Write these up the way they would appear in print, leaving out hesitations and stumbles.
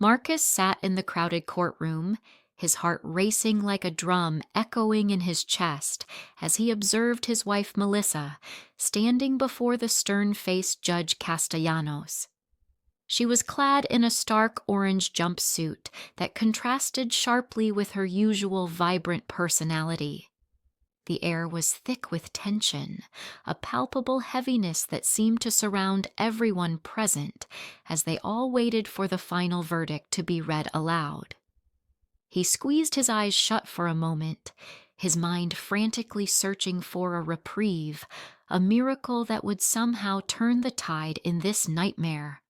Marcus sat in the crowded courtroom, his heart racing like a drum echoing in his chest as he observed his wife Melissa standing before the stern-faced Judge Castellanos. She was clad in a stark orange jumpsuit that contrasted sharply with her usual vibrant personality. The air was thick with tension, a palpable heaviness that seemed to surround everyone present as they all waited for the final verdict to be read aloud. He squeezed his eyes shut for a moment, his mind frantically searching for a reprieve, a miracle that would somehow turn the tide in this nightmare.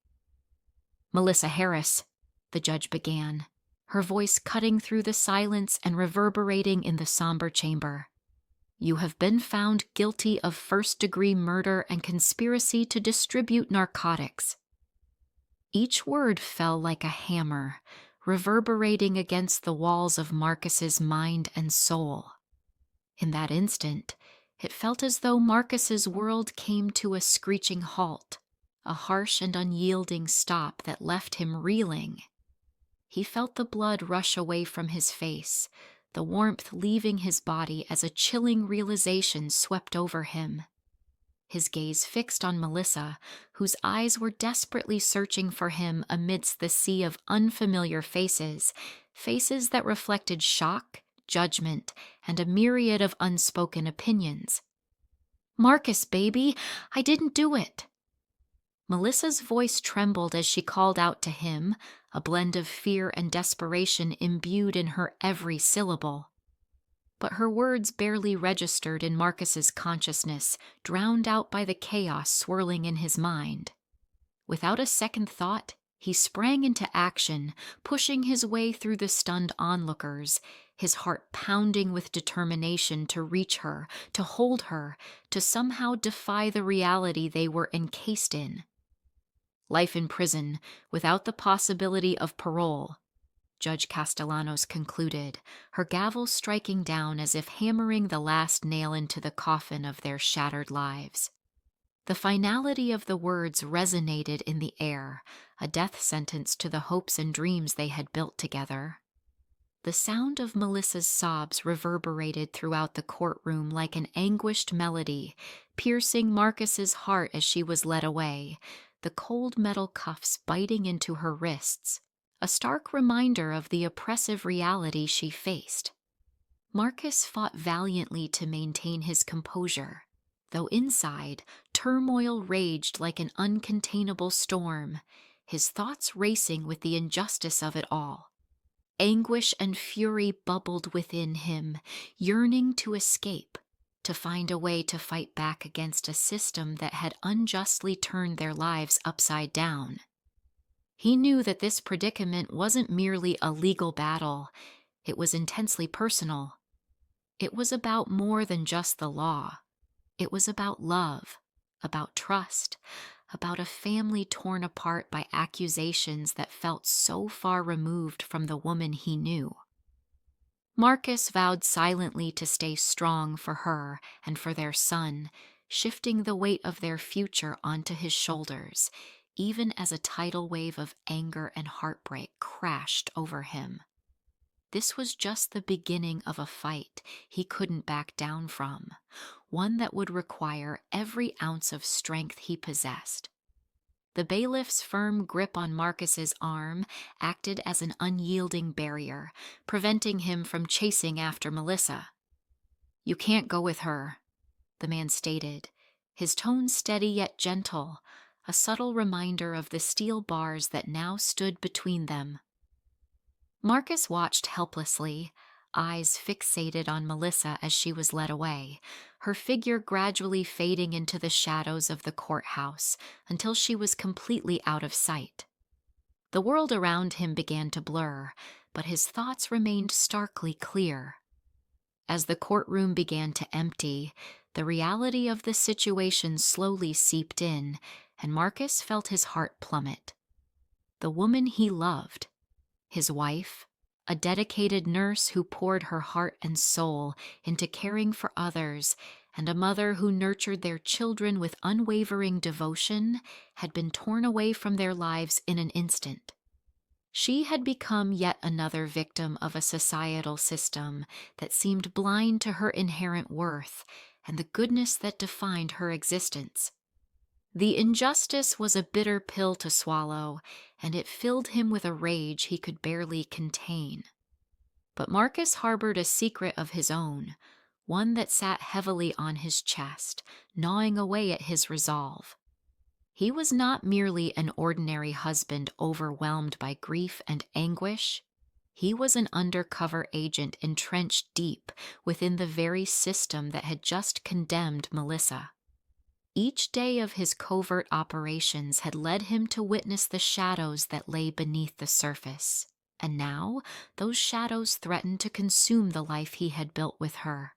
"Melissa Harris," the judge began, her voice cutting through the silence and reverberating in the somber chamber. "You have been found guilty of first-degree murder and conspiracy to distribute narcotics." Each word fell like a hammer, reverberating against the walls of Marcus's mind and soul. In that instant, it felt as though Marcus's world came to a screeching halt, a harsh and unyielding stop that left him reeling. He felt the blood rush away from his face, the warmth leaving his body as a chilling realization swept over him. His gaze fixed on Melissa, whose eyes were desperately searching for him amidst the sea of unfamiliar faces, faces that reflected shock, judgment, and a myriad of unspoken opinions. "Marcus, baby, I didn't do it." Melissa's voice trembled as she called out to him, a blend of fear and desperation imbued in her every syllable. But her words barely registered in Marcus's consciousness, drowned out by the chaos swirling in his mind. Without a second thought, he sprang into action, pushing his way through the stunned onlookers, his heart pounding with determination to reach her, to hold her, to somehow defy the reality they were encased in. Life in prison, without the possibility of parole, Judge Castellanos concluded, her gavel striking down as if hammering the last nail into the coffin of their shattered lives. The finality of the words resonated in the air, a death sentence to the hopes and dreams they had built together. The sound of Melissa's sobs reverberated throughout the courtroom like an anguished melody, piercing Marcus's heart as she was led away, the cold metal cuffs biting into her wrists, a stark reminder of the oppressive reality she faced. Marcus fought valiantly to maintain his composure, though inside, turmoil raged like an uncontainable storm, his thoughts racing with the injustice of it all. Anguish and fury bubbled within him, yearning to escape, to find a way to fight back against a system that had unjustly turned their lives upside down. He knew that this predicament wasn't merely a legal battle, it was intensely personal. It was about more than just the law. It was about love, about trust, about a family torn apart by accusations that felt so far removed from the woman he knew. Marcus vowed silently to stay strong for her and for their son, shifting the weight of their future onto his shoulders, even as a tidal wave of anger and heartbreak crashed over him. This was just the beginning of a fight he couldn't back down from, one that would require every ounce of strength he possessed. The bailiff's firm grip on Marcus's arm acted as an unyielding barrier, preventing him from chasing after Melissa. "You can't go with her," the man stated, his tone steady yet gentle, a subtle reminder of the steel bars that now stood between them. Marcus watched helplessly, eyes fixated on Melissa as she was led away, her figure gradually fading into the shadows of the courthouse until she was completely out of sight. The world around him began to blur, but his thoughts remained starkly clear. As the courtroom began to empty, the reality of the situation slowly seeped in, and Marcus felt his heart plummet. The woman he loved, his wife, a dedicated nurse who poured her heart and soul into caring for others, and a mother who nurtured their children with unwavering devotion, had been torn away from their lives in an instant. She had become yet another victim of a societal system that seemed blind to her inherent worth and the goodness that defined her existence. The injustice was a bitter pill to swallow, and it filled him with a rage he could barely contain. But Marcus harbored a secret of his own, one that sat heavily on his chest, gnawing away at his resolve. He was not merely an ordinary husband overwhelmed by grief and anguish. He was an undercover agent entrenched deep within the very system that had just condemned Melissa. Each day of his covert operations had led him to witness the shadows that lay beneath the surface, and now those shadows threatened to consume the life he had built with her.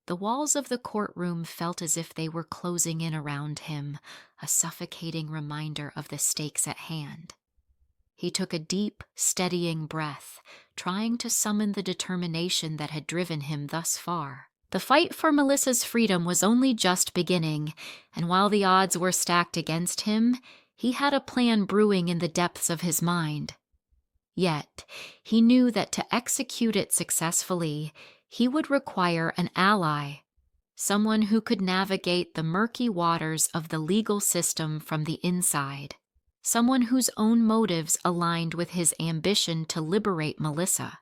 The walls of the courtroom felt as if they were closing in around him, a suffocating reminder of the stakes at hand. He took a deep, steadying breath, trying to summon the determination that had driven him thus far. The fight for Melissa's freedom was only just beginning, and while the odds were stacked against him, he had a plan brewing in the depths of his mind. Yet, he knew that to execute it successfully, he would require an ally, someone who could navigate the murky waters of the legal system from the inside, someone whose own motives aligned with his ambition to liberate Melissa.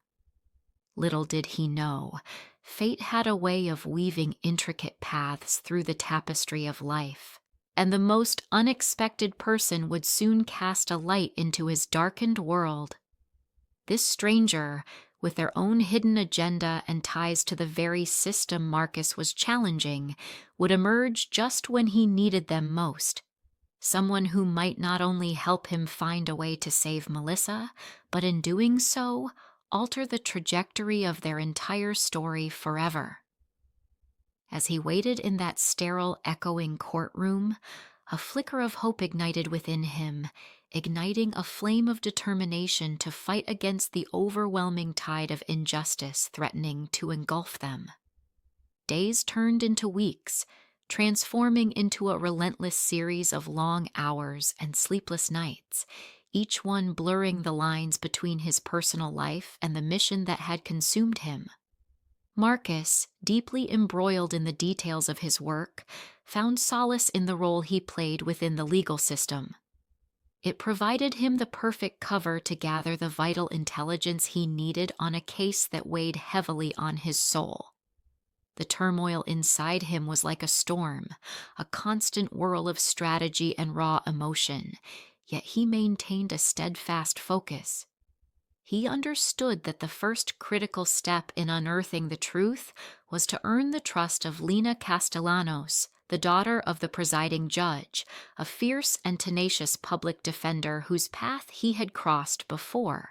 Little did he know, fate had a way of weaving intricate paths through the tapestry of life, and the most unexpected person would soon cast a light into his darkened world. This stranger, with their own hidden agenda and ties to the very system Marcus was challenging, would emerge just when he needed them most. Someone who might not only help him find a way to save Melissa, but in doing so, alter the trajectory of their entire story forever. As he waited in that sterile, echoing courtroom, a flicker of hope ignited within him, igniting a flame of determination to fight against the overwhelming tide of injustice threatening to engulf them. Days turned into weeks, transforming into a relentless series of long hours and sleepless nights, each one blurring the lines between his personal life and the mission that had consumed him. Marcus, deeply embroiled in the details of his work, found solace in the role he played within the legal system. It provided him the perfect cover to gather the vital intelligence he needed on a case that weighed heavily on his soul. The turmoil inside him was like a storm, a constant whirl of strategy and raw emotion, yet he maintained a steadfast focus. He understood that the first critical step in unearthing the truth was to earn the trust of Lina Castellanos, the daughter of the presiding judge, a fierce and tenacious public defender whose path he had crossed before.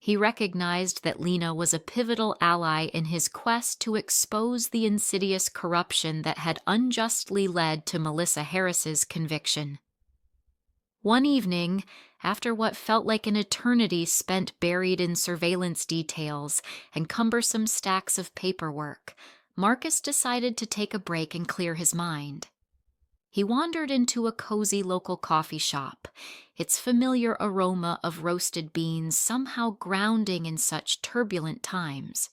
He recognized that Lina was a pivotal ally in his quest to expose the insidious corruption that had unjustly led to Melissa Harris's conviction. One evening, after what felt like an eternity spent buried in surveillance details and cumbersome stacks of paperwork, Marcus decided to take a break and clear his mind. He wandered into a cozy local coffee shop, its familiar aroma of roasted beans somehow grounding in such turbulent times.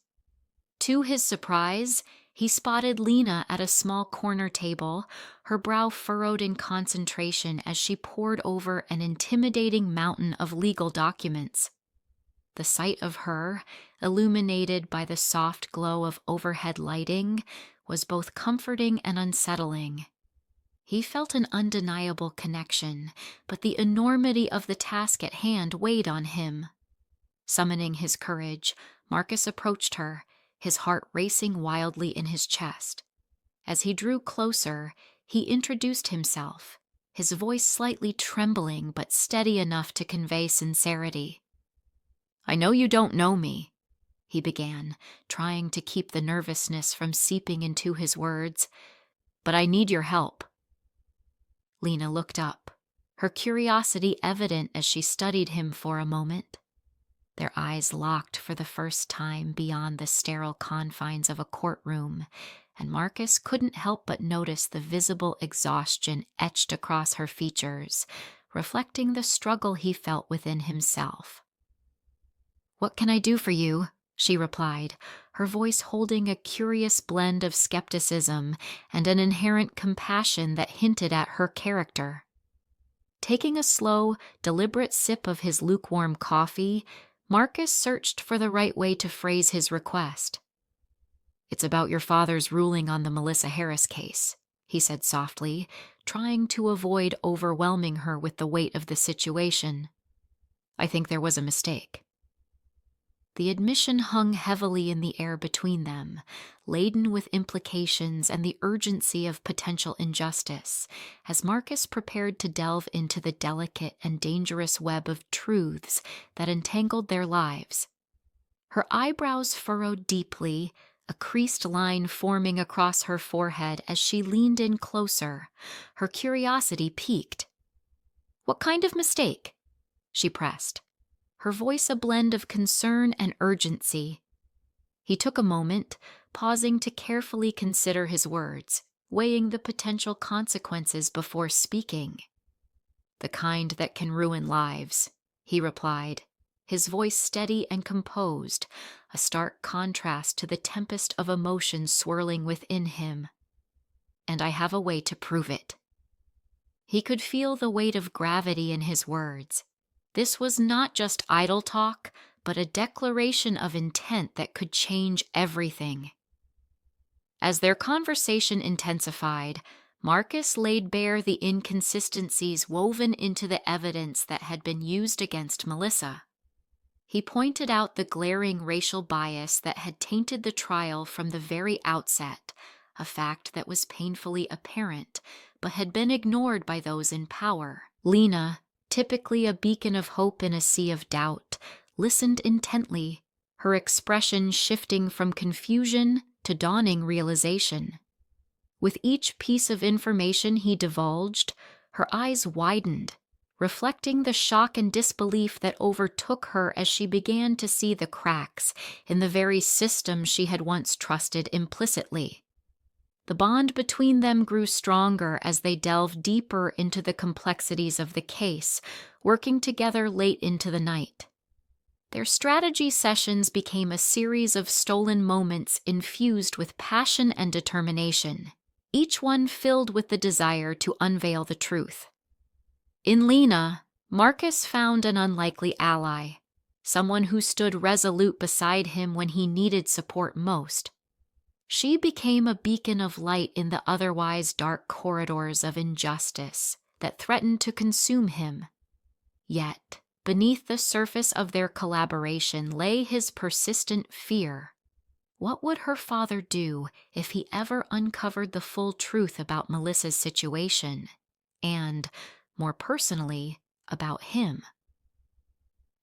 To his surprise, he spotted Lina at a small corner table, her brow furrowed in concentration as she pored over an intimidating mountain of legal documents. The sight of her, illuminated by the soft glow of overhead lighting, was both comforting and unsettling. He felt an undeniable connection, but the enormity of the task at hand weighed on him. Summoning his courage, Marcus approached her, his heart racing wildly in his chest. As he drew closer, he introduced himself, his voice slightly trembling but steady enough to convey sincerity. "I know you don't know me," he began, trying to keep the nervousness from seeping into his words, "but I need your help." Lina looked up, her curiosity evident as she studied him for a moment. Their eyes locked for the first time beyond the sterile confines of a courtroom, and Marcus couldn't help but notice the visible exhaustion etched across her features, reflecting the struggle he felt within himself. "What can I do for you?" she replied, her voice holding a curious blend of skepticism and an inherent compassion that hinted at her character. Taking a slow, deliberate sip of his lukewarm coffee, Marcus searched for the right way to phrase his request. "It's about your father's ruling on the Melissa Harris case," he said softly, trying to avoid overwhelming her with the weight of the situation. "I think there was a mistake." The admission hung heavily in the air between them, laden with implications and the urgency of potential injustice, as Marcus prepared to delve into the delicate and dangerous web of truths that entangled their lives. Her eyebrows furrowed deeply, a creased line forming across her forehead as she leaned in closer, her curiosity piqued. "What kind of mistake?" she pressed, her voice a blend of concern and urgency. He took a moment, pausing to carefully consider his words, weighing the potential consequences before speaking. "The kind that can ruin lives," he replied, his voice steady and composed, a stark contrast to the tempest of emotion swirling within him. "And I have a way to prove it." He could feel the weight of gravity in his words. This was not just idle talk, but a declaration of intent that could change everything. As their conversation intensified, Marcus laid bare the inconsistencies woven into the evidence that had been used against Melissa. He pointed out the glaring racial bias that had tainted the trial from the very outset, a fact that was painfully apparent, but had been ignored by those in power. Lena, typically a beacon of hope in a sea of doubt, listened intently, her expression shifting from confusion to dawning realization. With each piece of information he divulged, her eyes widened, reflecting the shock and disbelief that overtook her as she began to see the cracks in the very system she had once trusted implicitly. The bond between them grew stronger as they delved deeper into the complexities of the case, working together late into the night. Their strategy sessions became a series of stolen moments infused with passion and determination, each one filled with the desire to unveil the truth. In Lena, Marcus found an unlikely ally, someone who stood resolute beside him when he needed support most. She became a beacon of light in the otherwise dark corridors of injustice that threatened to consume him. Yet, beneath the surface of their collaboration lay his persistent fear. What would her father do if he ever uncovered the full truth about Melissa's situation, and, more personally, about him?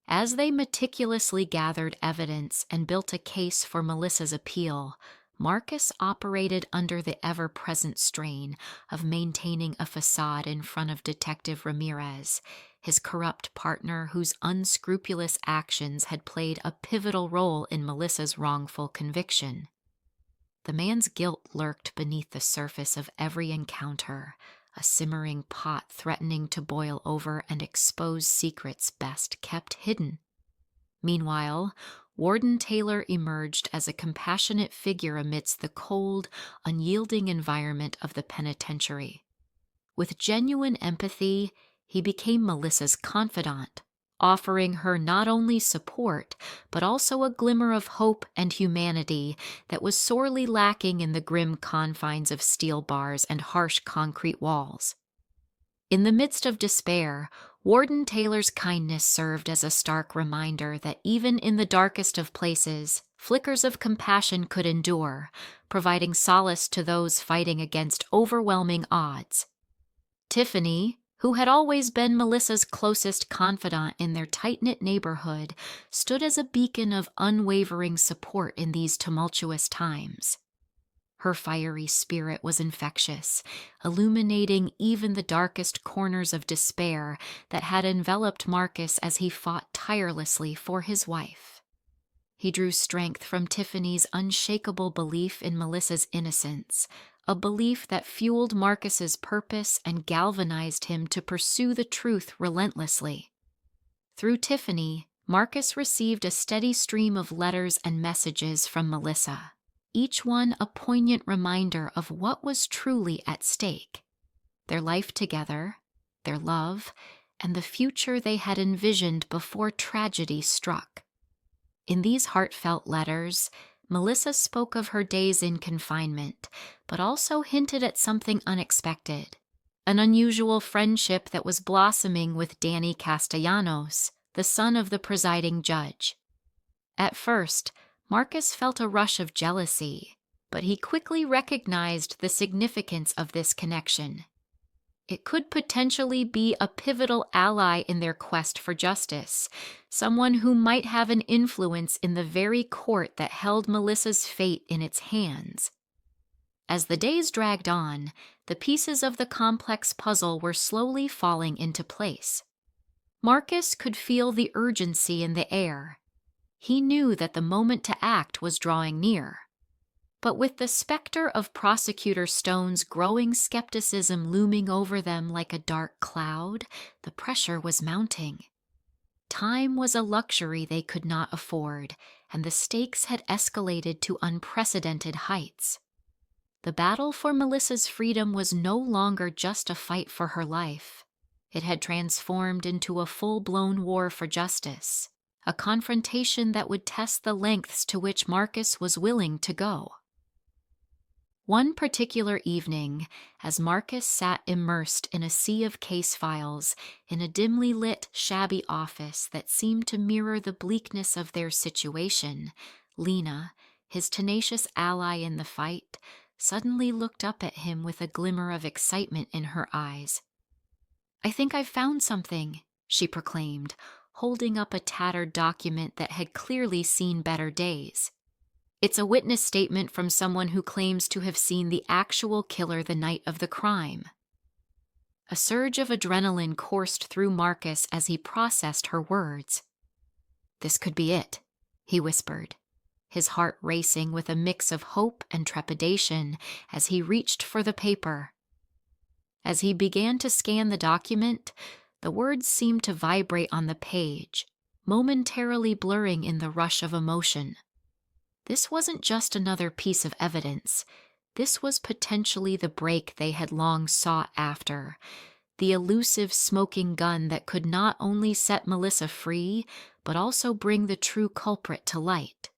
As they meticulously gathered evidence and built a case for Melissa's appeal, Marcus operated under the ever-present strain of maintaining a facade in front of Detective Ramirez, his corrupt partner whose unscrupulous actions had played a pivotal role in Melissa's wrongful conviction. The man's guilt lurked beneath the surface of every encounter, a simmering pot threatening to boil over and expose secrets best kept hidden. Meanwhile, Warden Taylor emerged as a compassionate figure amidst the cold, unyielding environment of the penitentiary. With genuine empathy, he became Melissa's confidant, offering her not only support, but also a glimmer of hope and humanity that was sorely lacking in the grim confines of steel bars and harsh concrete walls. In the midst of despair, Warden Taylor's kindness served as a stark reminder that even in the darkest of places, flickers of compassion could endure, providing solace to those fighting against overwhelming odds. Tiffany, who had always been Melissa's closest confidant in their tight-knit neighborhood, stood as a beacon of unwavering support in these tumultuous times. Her fiery spirit was infectious, illuminating even the darkest corners of despair that had enveloped Marcus as he fought tirelessly for his wife. He drew strength from Tiffany's unshakable belief in Melissa's innocence, a belief that fueled Marcus's purpose and galvanized him to pursue the truth relentlessly. Through Tiffany, Marcus received a steady stream of letters and messages from Melissa, each one a poignant reminder of what was truly at stake: their life together, their love, and the future they had envisioned before tragedy struck. In these heartfelt letters, Melissa spoke of her days in confinement, but also hinted at something unexpected: an unusual friendship that was blossoming with Danny Castellanos, the son of the presiding judge. At first, Marcus felt a rush of jealousy, but he quickly recognized the significance of this connection. It could potentially be a pivotal ally in their quest for justice, someone who might have an influence in the very court that held Melissa's fate in its hands. As the days dragged on, the pieces of the complex puzzle were slowly falling into place. Marcus could feel the urgency in the air. He knew that the moment to act was drawing near. But with the specter of Prosecutor Stone's growing skepticism looming over them like a dark cloud, the pressure was mounting. Time was a luxury they could not afford, and the stakes had escalated to unprecedented heights. The battle for Melissa's freedom was no longer just a fight for her life. It had transformed into a full-blown war for justice, a confrontation that would test the lengths to which Marcus was willing to go. One particular evening, as Marcus sat immersed in a sea of case files in a dimly lit, shabby office that seemed to mirror the bleakness of their situation, Lena, his tenacious ally in the fight, suddenly looked up at him with a glimmer of excitement in her eyes. "I think I've found something," she proclaimed, holding up a tattered document that had clearly seen better days. "It's a witness statement from someone who claims to have seen the actual killer the night of the crime." A surge of adrenaline coursed through Marcus as he processed her words. "This could be it," he whispered, his heart racing with a mix of hope and trepidation as he reached for the paper. As he began to scan the document, the words seemed to vibrate on the page, momentarily blurring in the rush of emotion. This wasn't just another piece of evidence. This was potentially the break they had long sought after, the elusive smoking gun that could not only set Melissa free, but also bring the true culprit to light.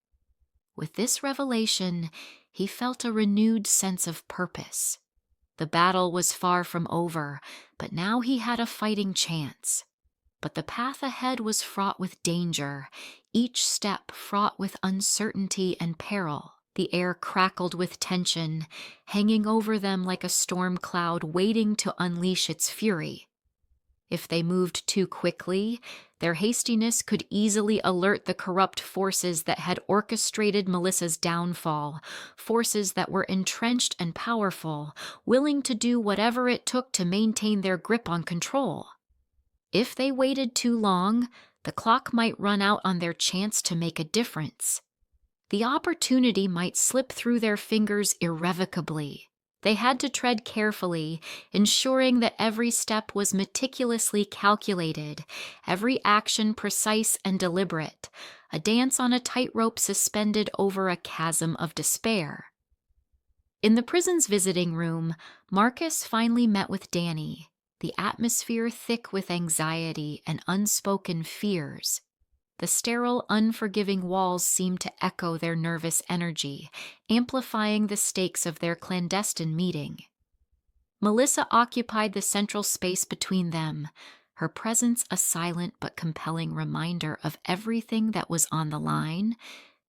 With this revelation, he felt a renewed sense of purpose. The battle was far from over, but now he had a fighting chance. But the path ahead was fraught with danger, each step fraught with uncertainty and peril. The air crackled with tension, hanging over them like a storm cloud waiting to unleash its fury. If they moved too quickly, their hastiness could easily alert the corrupt forces that had orchestrated Melissa's downfall, forces that were entrenched and powerful, willing to do whatever it took to maintain their grip on control. If they waited too long, the clock might run out on their chance to make a difference. The opportunity might slip through their fingers irrevocably. They had to tread carefully, ensuring that every step was meticulously calculated, every action precise and deliberate, a dance on a tightrope suspended over a chasm of despair. In the prison's visiting room, Marcus finally met with Danny, the atmosphere thick with anxiety and unspoken fears. The sterile, unforgiving walls seemed to echo their nervous energy, amplifying the stakes of their clandestine meeting. Melissa occupied the central space between them, her presence a silent but compelling reminder of everything that was on the line,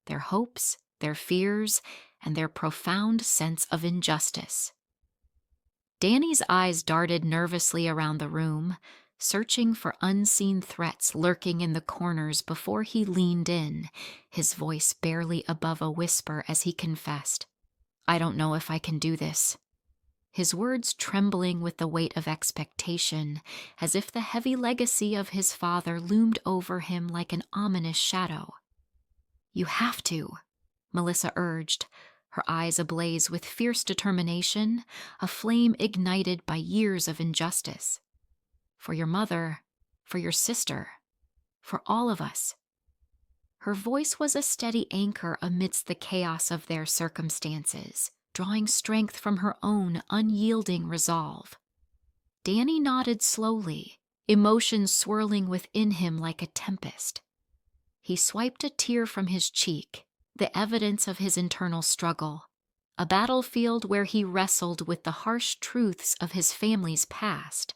their hopes, their fears, and their profound sense of injustice. Danny's eyes darted nervously around the room, searching for unseen threats lurking in the corners before he leaned in, his voice barely above a whisper as he confessed, "I don't know if I can do this." His words trembling with the weight of expectation, as if the heavy legacy of his father loomed over him like an ominous shadow. "You have to," Melissa urged, her eyes ablaze with fierce determination, a flame ignited by years of injustice. For your mother, for your sister, for all of us. Her voice was a steady anchor amidst the chaos of their circumstances, drawing strength from her own unyielding resolve. Danny nodded slowly, emotions swirling within him like a tempest. He swiped a tear from his cheek, the evidence of his internal struggle, a battlefield where he wrestled with the harsh truths of his family's past.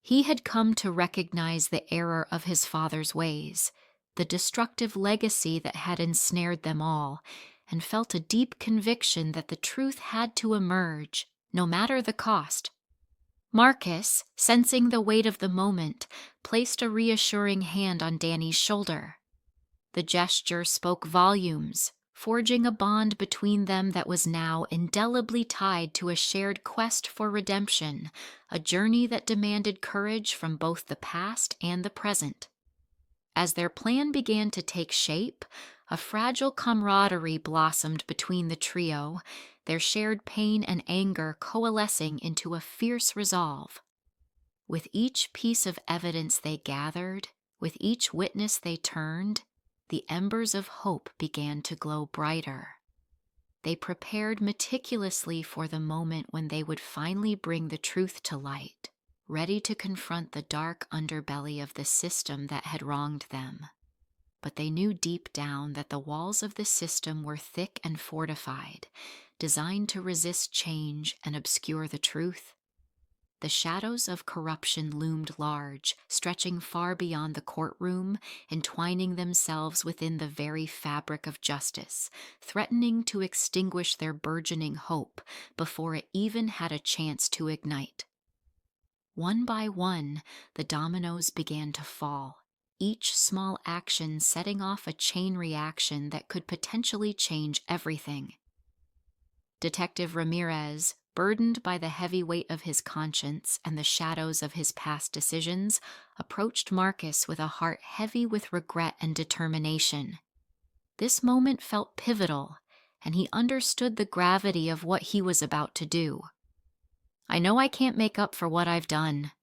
He had come to recognize the error of his father's ways, the destructive legacy that had ensnared them all, and felt a deep conviction that the truth had to emerge, no matter the cost. Marcus, sensing the weight of the moment, placed a reassuring hand on Danny's shoulder. The gesture spoke volumes, forging a bond between them that was now indelibly tied to a shared quest for redemption, a journey that demanded courage from both the past and the present. As their plan began to take shape, a fragile camaraderie blossomed between the trio, their shared pain and anger coalescing into a fierce resolve. With each piece of evidence they gathered, with each witness they turned, the embers of hope began to glow brighter. They prepared meticulously for the moment when they would finally bring the truth to light, ready to confront the dark underbelly of the system that had wronged them. But they knew deep down that the walls of the system were thick and fortified, designed to resist change and obscure the truth. The shadows of corruption loomed large, stretching far beyond the courtroom, entwining themselves within the very fabric of justice, threatening to extinguish their burgeoning hope before it even had a chance to ignite. One by one, the dominoes began to fall, each small action setting off a chain reaction that could potentially change everything. Detective Ramirez, burdened by the heavy weight of his conscience and the shadows of his past decisions, approached Marcus with a heart heavy with regret and determination. This moment felt pivotal, and he understood the gravity of what he was about to do. "I know I can't make up for what I've done,"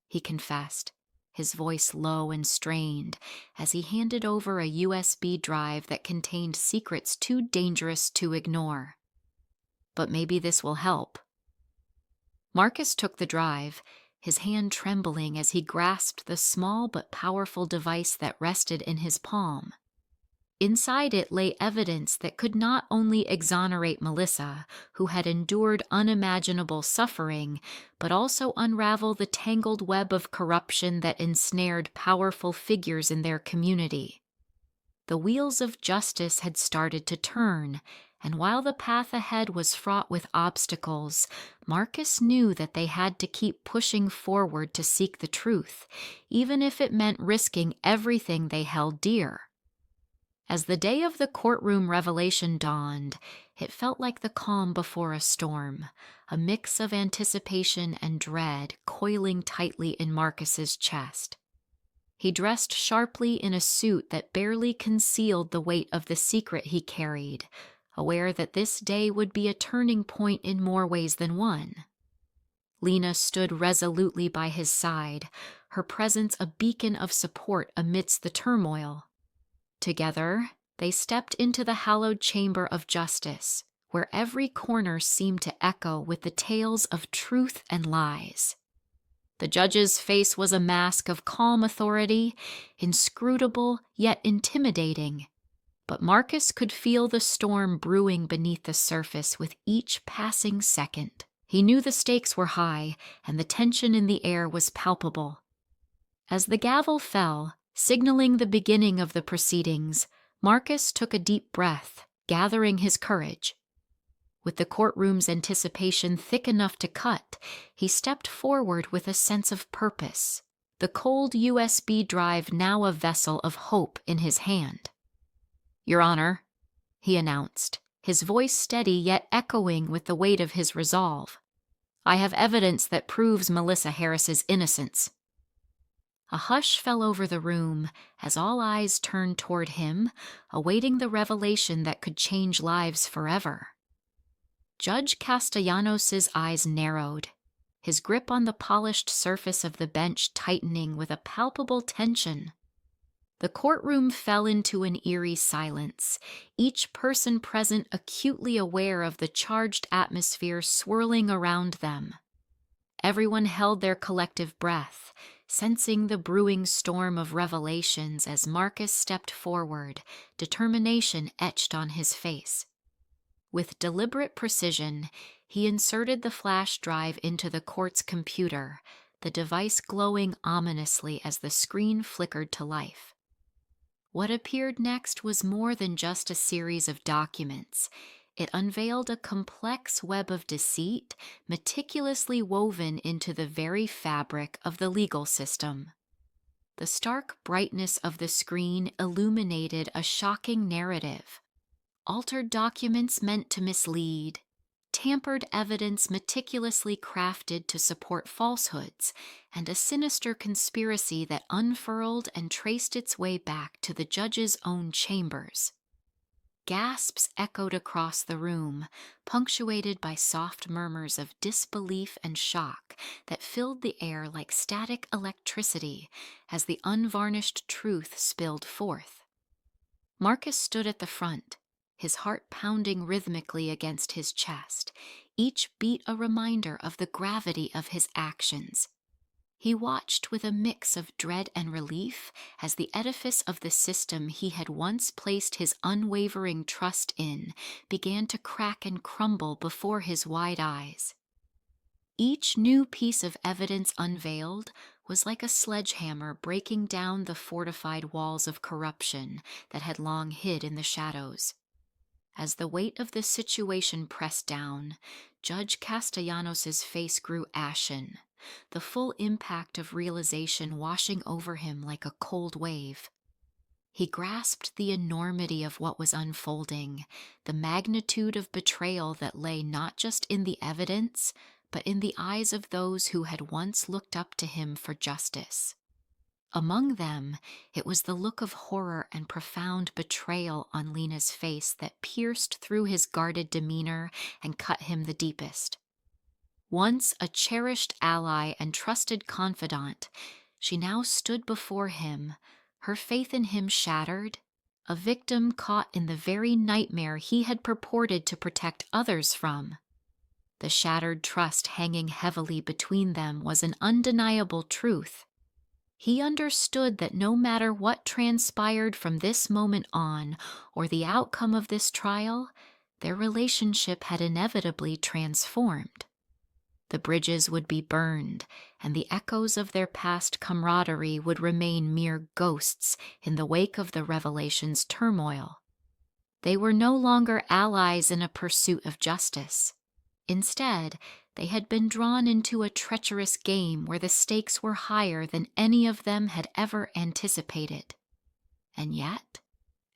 he confessed, his voice low and strained, as he handed over a USB drive that contained secrets too dangerous to ignore. "But maybe this will help." Marcus took the drive, his hand trembling as he grasped the small but powerful device that rested in his palm. Inside it lay evidence that could not only exonerate Melissa, who had endured unimaginable suffering, but also unravel the tangled web of corruption that ensnared powerful figures in their community. The wheels of justice had started to turn, and while the path ahead was fraught with obstacles, Marcus knew that they had to keep pushing forward to seek the truth, even if it meant risking everything they held dear. As the day of the courtroom revelation dawned, it felt like the calm before a storm, a mix of anticipation and dread coiling tightly in Marcus's chest. He dressed sharply in a suit that barely concealed the weight of the secret he carried, aware that this day would be a turning point in more ways than one. Lena stood resolutely by his side, her presence a beacon of support amidst the turmoil. Together, they stepped into the hallowed chamber of justice, where every corner seemed to echo with the tales of truth and lies. The judge's face was a mask of calm authority, inscrutable yet intimidating. But Marcus could feel the storm brewing beneath the surface with each passing second. He knew the stakes were high, and the tension in the air was palpable. As the gavel fell, signaling the beginning of the proceedings, Marcus took a deep breath, gathering his courage. With the courtroom's anticipation thick enough to cut, he stepped forward with a sense of purpose, the cold USB drive now a vessel of hope in his hand. "Your Honor," he announced, his voice steady yet echoing with the weight of his resolve, "I have evidence that proves Melissa Harris's innocence." A hush fell over the room as all eyes turned toward him, awaiting the revelation that could change lives forever. Judge Castellanos's eyes narrowed, his grip on the polished surface of the bench tightening with a palpable tension. The courtroom fell into an eerie silence, each person present acutely aware of the charged atmosphere swirling around them. Everyone held their collective breath, sensing the brewing storm of revelations as Marcus stepped forward, determination etched on his face. With deliberate precision, he inserted the flash drive into the court's computer, the device glowing ominously as the screen flickered to life. What appeared next was more than just a series of documents. It unveiled a complex web of deceit meticulously woven into the very fabric of the legal system. The stark brightness of the screen illuminated a shocking narrative. Altered documents meant to mislead, tampered evidence meticulously crafted to support falsehoods, and a sinister conspiracy that unfurled and traced its way back to the judge's own chambers. Gasps echoed across the room, punctuated by soft murmurs of disbelief and shock that filled the air like static electricity as the unvarnished truth spilled forth. Marcus stood at the front, his heart pounding rhythmically against his chest, each beat a reminder of the gravity of his actions. He watched with a mix of dread and relief as the edifice of the system he had once placed his unwavering trust in began to crack and crumble before his wide eyes. Each new piece of evidence unveiled was like a sledgehammer breaking down the fortified walls of corruption that had long hid in the shadows. As the weight of the situation pressed down, Judge Castellanos's face grew ashen, the full impact of realization washing over him like a cold wave. He grasped the enormity of what was unfolding, the magnitude of betrayal that lay not just in the evidence, but in the eyes of those who had once looked up to him for justice. Among them, it was the look of horror and profound betrayal on Lena's face that pierced through his guarded demeanor and cut him the deepest. Once a cherished ally and trusted confidant, she now stood before him, her faith in him shattered, a victim caught in the very nightmare he had purported to protect others from. The shattered trust hanging heavily between them was an undeniable truth. He understood that no matter what transpired from this moment on, or the outcome of this trial, their relationship had inevitably transformed. The bridges would be burned, and the echoes of their past camaraderie would remain mere ghosts in the wake of the revelation's turmoil. They were no longer allies in a pursuit of justice. Instead, they had been drawn into a treacherous game where the stakes were higher than any of them had ever anticipated. And yet,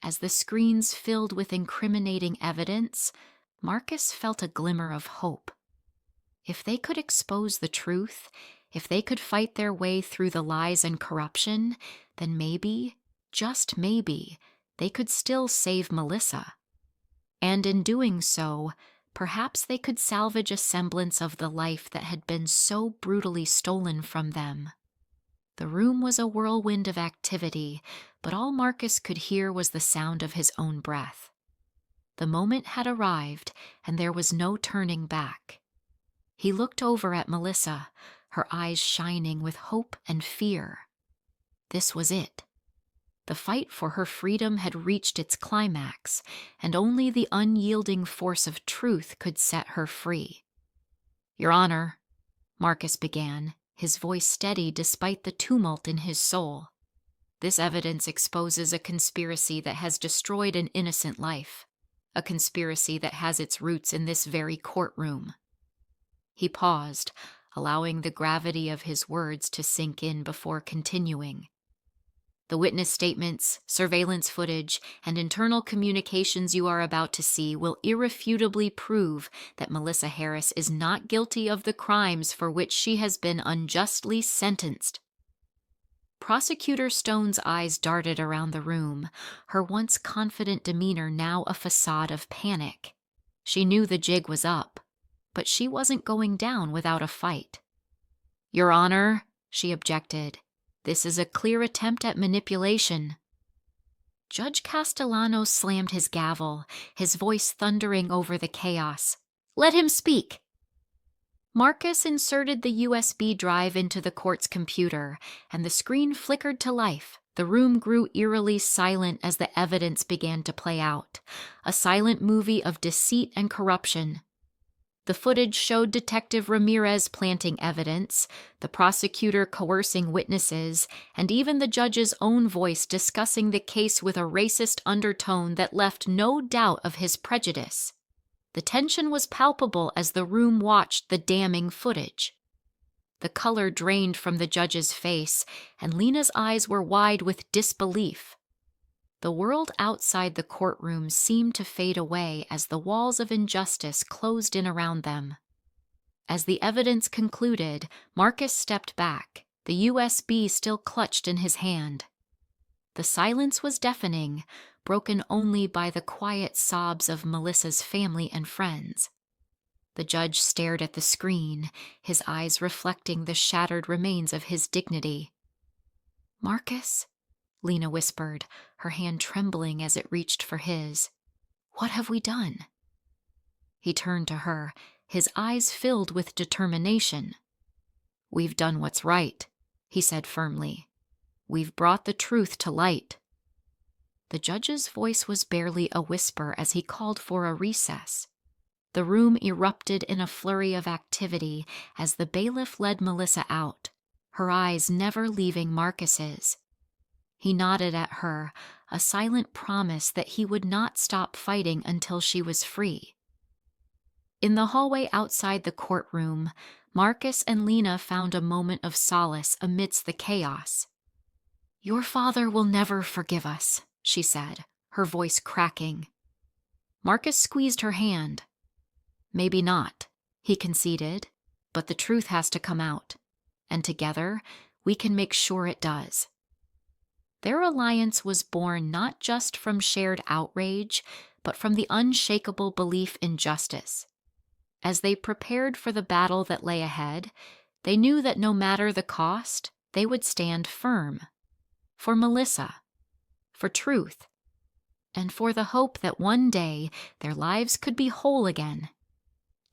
as the screens filled with incriminating evidence, Marcus felt a glimmer of hope. If they could expose the truth, if they could fight their way through the lies and corruption, then maybe, just maybe, they could still save Melissa. And in doing so, perhaps they could salvage a semblance of the life that had been so brutally stolen from them. The room was a whirlwind of activity, but all Marcus could hear was the sound of his own breath. The moment had arrived, and there was no turning back. He looked over at Melissa, her eyes shining with hope and fear. This was it. The fight for her freedom had reached its climax, and only the unyielding force of truth could set her free. "Your Honor," Marcus began, his voice steady despite the tumult in his soul, "this evidence exposes a conspiracy that has destroyed an innocent life, a conspiracy that has its roots in this very courtroom." He paused, allowing the gravity of his words to sink in before continuing. "The witness statements, surveillance footage, and internal communications you are about to see will irrefutably prove that Melissa Harris is not guilty of the crimes for which she has been unjustly sentenced." Prosecutor Stone's eyes darted around the room, her once confident demeanor now a facade of panic. She knew the jig was up, but she wasn't going down without a fight. "Your Honor," she objected, "this is a clear attempt at manipulation." Judge Castellano slammed his gavel, his voice thundering over the chaos. "Let him speak." Marcus inserted the USB drive into the court's computer, and the screen flickered to life. The room grew eerily silent as the evidence began to play out, a silent movie of deceit and corruption. The footage showed Detective Ramirez planting evidence, the prosecutor coercing witnesses, and even the judge's own voice discussing the case with a racist undertone that left no doubt of his prejudice. The tension was palpable as the room watched the damning footage. The color drained from the judge's face, and Lena's eyes were wide with disbelief. The world outside the courtroom seemed to fade away as the walls of injustice closed in around them. As the evidence concluded, Marcus stepped back, the USB still clutched in his hand. The silence was deafening, broken only by the quiet sobs of Melissa's family and friends. The judge stared at the screen, his eyes reflecting the shattered remains of his dignity. "Marcus," Lena whispered, her hand trembling as it reached for his. "What have we done?" He turned to her, his eyes filled with determination. "We've done what's right," he said firmly. "We've brought the truth to light." The judge's voice was barely a whisper as he called for a recess. The room erupted in a flurry of activity as the bailiff led Melissa out, her eyes never leaving Marcus's. He nodded at her, a silent promise that he would not stop fighting until she was free. In the hallway outside the courtroom, Marcus and Lena found a moment of solace amidst the chaos. "Your father will never forgive us," she said, her voice cracking. Marcus squeezed her hand. "Maybe not," he conceded, "but the truth has to come out, and together we can make sure it does." Their alliance was born not just from shared outrage, but from the unshakable belief in justice. As they prepared for the battle that lay ahead, they knew that no matter the cost, they would stand firm. For Melissa, for truth, and for the hope that one day their lives could be whole again.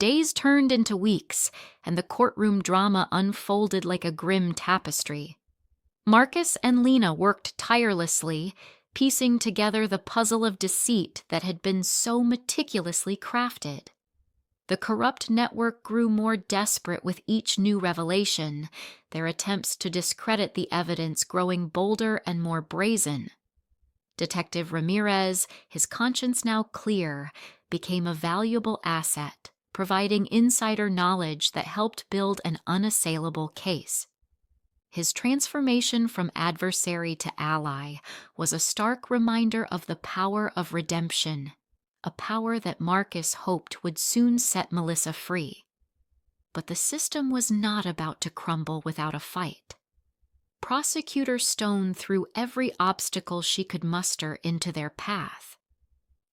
Days turned into weeks, and the courtroom drama unfolded like a grim tapestry. Marcus and Lena worked tirelessly, piecing together the puzzle of deceit that had been so meticulously crafted. The corrupt network grew more desperate with each new revelation, their attempts to discredit the evidence growing bolder and more brazen. Detective Ramirez, his conscience now clear, became a valuable asset, providing insider knowledge that helped build an unassailable case. His transformation from adversary to ally was a stark reminder of the power of redemption, a power that Marcus hoped would soon set Melissa free. But the system was not about to crumble without a fight. Prosecutor Stone threw every obstacle she could muster into their path.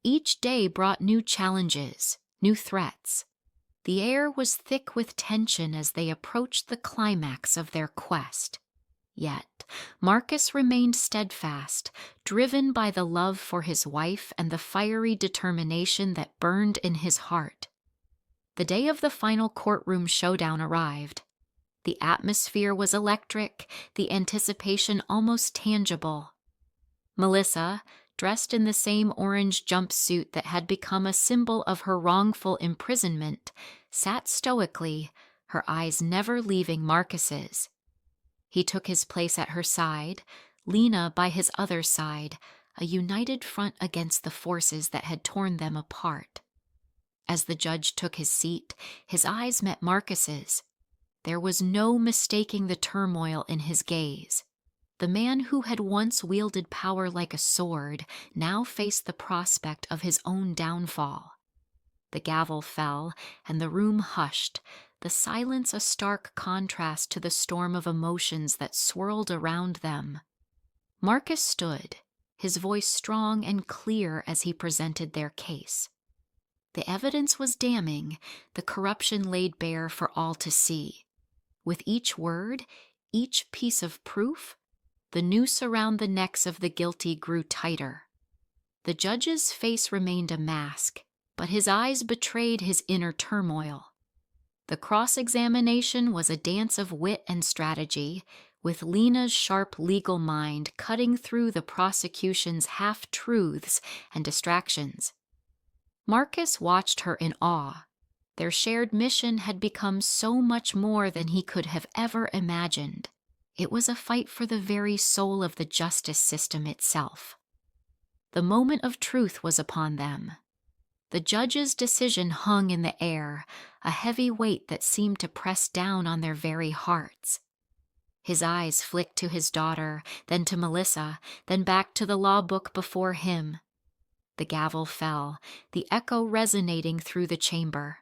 Each day brought new challenges, new threats. The air was thick with tension as they approached the climax of their quest. Yet, Marcus remained steadfast, driven by the love for his wife and the fiery determination that burned in his heart. The day of the final courtroom showdown arrived. The atmosphere was electric, the anticipation almost tangible. Melissa, dressed in the same orange jumpsuit that had become a symbol of her wrongful imprisonment, sat stoically, her eyes never leaving Marcus's. He took his place at her side, Lena by his other side, a united front against the forces that had torn them apart. As the judge took his seat, his eyes met Marcus's. There was no mistaking the turmoil in his gaze. The man who had once wielded power like a sword now faced the prospect of his own downfall. The gavel fell, and the room hushed, the silence a stark contrast to the storm of emotions that swirled around them. Marcus stood, his voice strong and clear as he presented their case. The evidence was damning, the corruption laid bare for all to see. With each word, each piece of proof, the noose around the necks of the guilty grew tighter. The judge's face remained a mask, but his eyes betrayed his inner turmoil. The cross-examination was a dance of wit and strategy, with Lena's sharp legal mind cutting through the prosecution's half-truths and distractions. Marcus watched her in awe. Their shared mission had become so much more than he could have ever imagined. It was a fight for the very soul of the justice system itself. The moment of truth was upon them. The judge's decision hung in the air, a heavy weight that seemed to press down on their very hearts. His eyes flicked to his daughter, then to Melissa, then back to the law book before him. The gavel fell, the echo resonating through the chamber.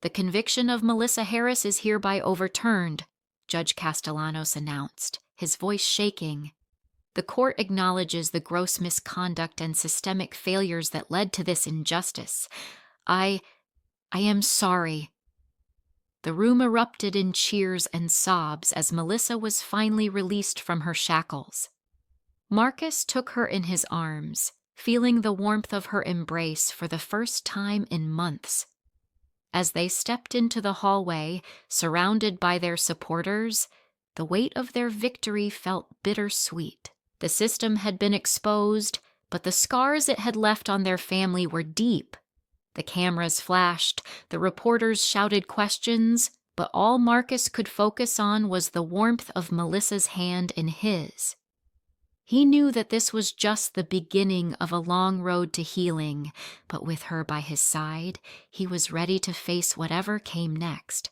"The conviction of Melissa Harris is hereby overturned," Judge Castellanos announced, his voice shaking. "The court acknowledges the gross misconduct and systemic failures that led to this injustice. I am sorry." The room erupted in cheers and sobs as Melissa was finally released from her shackles. Marcus took her in his arms, feeling the warmth of her embrace for the first time in months. As they stepped into the hallway, surrounded by their supporters, the weight of their victory felt bittersweet. The system had been exposed, but the scars it had left on their family were deep. The cameras flashed, the reporters shouted questions, but all Marcus could focus on was the warmth of Melissa's hand in his. He knew that this was just the beginning of a long road to healing, but with her by his side, he was ready to face whatever came next.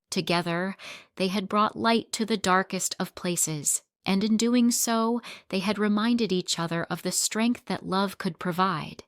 Together, they had brought light to the darkest of places, and in doing so, they had reminded each other of the strength that love could provide.